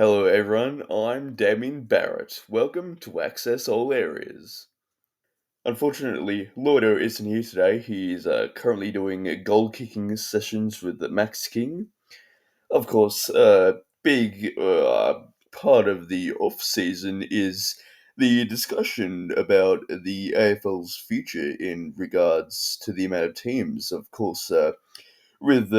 Hello everyone, I'm Damian Barrett. Welcome to Access All Areas. Unfortunately, Lordo isn't here today. He's currently doing goal kicking sessions with Max King. Of course, big part of the off season is the discussion about the AFL's future in regards to the amount of teams. Of course, with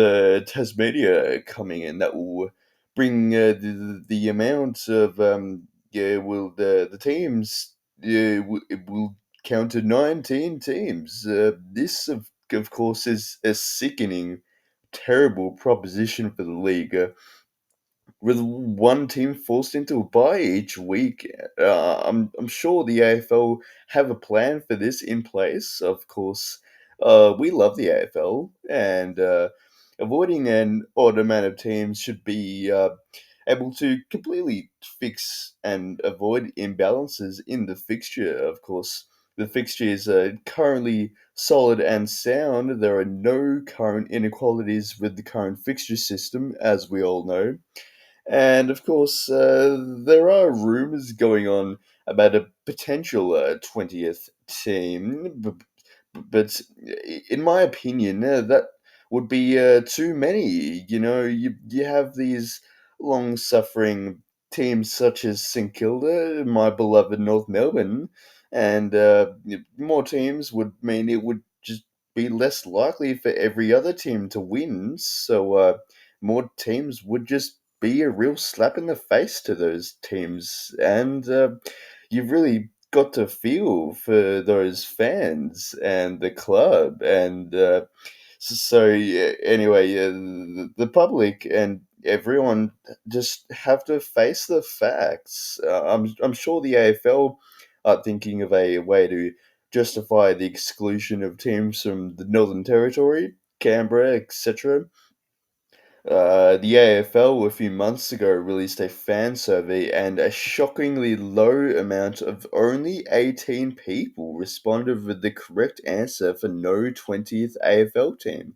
Tasmania coming in, that will bring the amount of will the teams it will count to 19 teams. This of course is a sickening, terrible proposition for the league. With one team forced into a bye each week. I'm sure the AFL have a plan for this in place. Of course, we love the AFL, and avoiding an odd amount of teams should be able to completely fix and avoid imbalances in the fixture. Of course, the fixture is currently solid and sound. There are no current inequalities with the current fixture system, as we all know. And of course, there are rumors going on about a potential 20th team, but in my opinion, that would be too many. You have these long suffering teams such as St Kilda, my beloved North Melbourne, and more teams would mean it would just be less likely for every other team to win. So, more teams would just be a real slap in the face to those teams. And you've really got to feel for those fans and the club. And yeah, anyway, the public and everyone just have to face the facts. I'm sure the AFL are thinking of a way to justify the exclusion of teams from the Northern Territory, Canberra, etc. The AFL a few months ago released a fan survey, and a shockingly low amount of only 18 people responded with the correct answer for no 20th AFL team.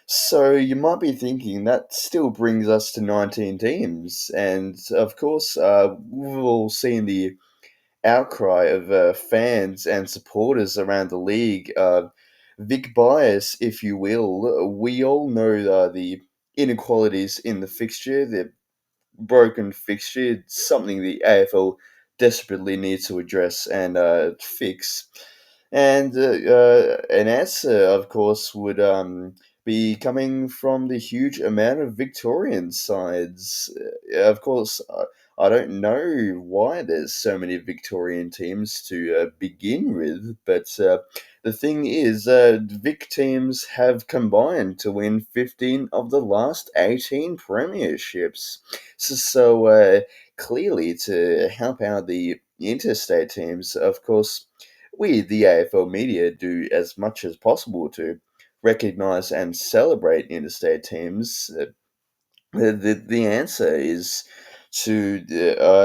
So you might be thinking that still brings us to 19 teams, and of course, we've all seen the outcry of fans and supporters around the league. Vic bias, if you will. We all know the inequalities in the fixture, the broken fixture. It's something the AFL desperately needs to address and fix. And an answer, of course, would be coming from the huge amount of Victorian sides. Of course, I don't know why there's so many Victorian teams to begin with, but the thing is, Vic teams have combined to win 15 of the last 18 premierships. So, clearly, to help out the interstate teams, of course, we, the AFL media, do as much as possible to recognise and celebrate interstate teams. The answer is to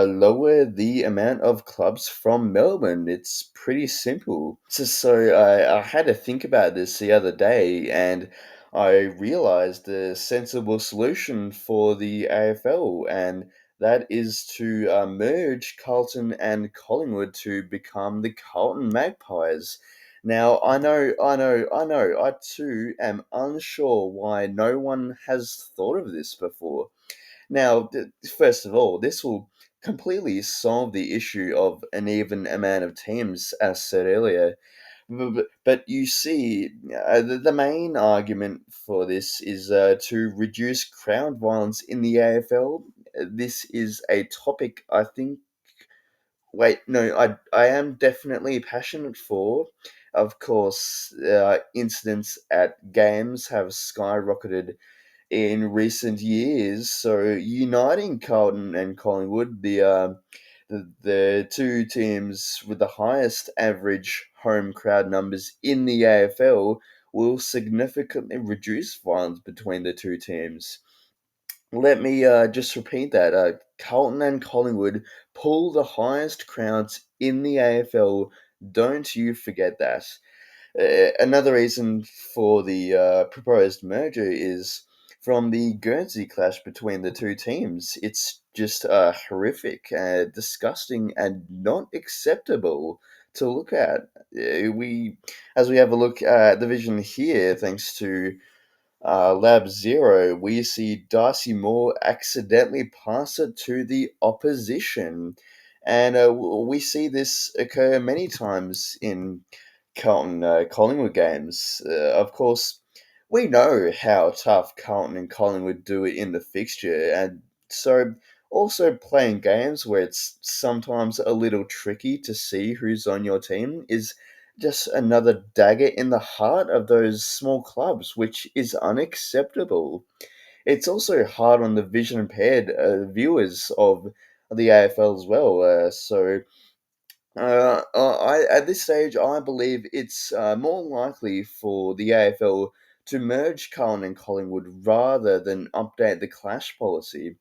lower the amount of clubs from Melbourne. It's pretty simple. So I had to think about this the other day, and I realised a sensible solution for the AFL, and that is to merge Carlton and Collingwood to become the Carlton Magpies. Now, I too am unsure why no one has thought of this before. Now, first of all, this will completely solve the issue of an even amount of teams, as said earlier. But you see, the main argument for this is to reduce crowd violence in the AFL. This is a topic I think. Wait, no, I am definitely passionate for. Of course, incidents at games have skyrocketed in recent years. So uniting Carlton and Collingwood, the two teams with the highest average home crowd numbers in the AFL, will significantly reduce violence between the two teams. Let me just repeat that. Carlton and Collingwood pull the highest crowds in the AFL. Don't you forget that. Another reason for the proposed merger is from the Guernsey clash between the two teams. It's just horrific, disgusting, and not acceptable to look at. As we have a look at the vision here, thanks to Lab Zero, we see Darcy Moore accidentally pass it to the opposition. And we see this occur many times in Carlton Collingwood games. Of course, we know how tough Carlton and Collingwood do it in the fixture, and so also playing games where it's sometimes a little tricky to see who's on your team is just another dagger in the heart of those small clubs, which is unacceptable. It's also hard on the vision impaired viewers of the AFL as well. At this stage, I believe it's more likely for the AFL to merge Carlton and Collingwood rather than update the clash policy.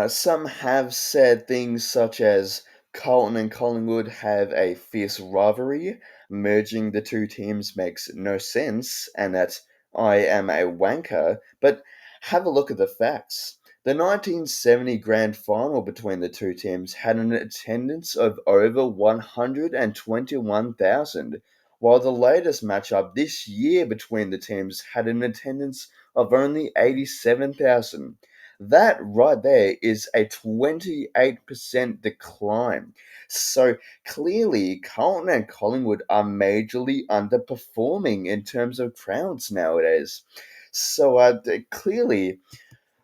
Some have said things such as Carlton and Collingwood have a fierce rivalry, merging the two teams makes no sense, and that I am a wanker, but have a look at the facts. The 1970 grand final between the two teams had an attendance of over 121,000, while the latest matchup this year between the teams had an attendance of only 87,000. That right there is a 28% decline. So clearly, Carlton and Collingwood are majorly underperforming in terms of crowds nowadays. So clearly,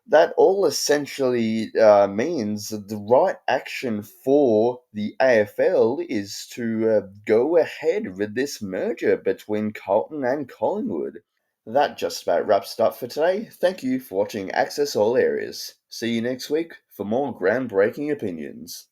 that all essentially means that the right action for the AFL is to go ahead with this merger between Carlton and Collingwood. That just about wraps it up for today. Thank you for watching Access All Areas. See you next week for more groundbreaking opinions.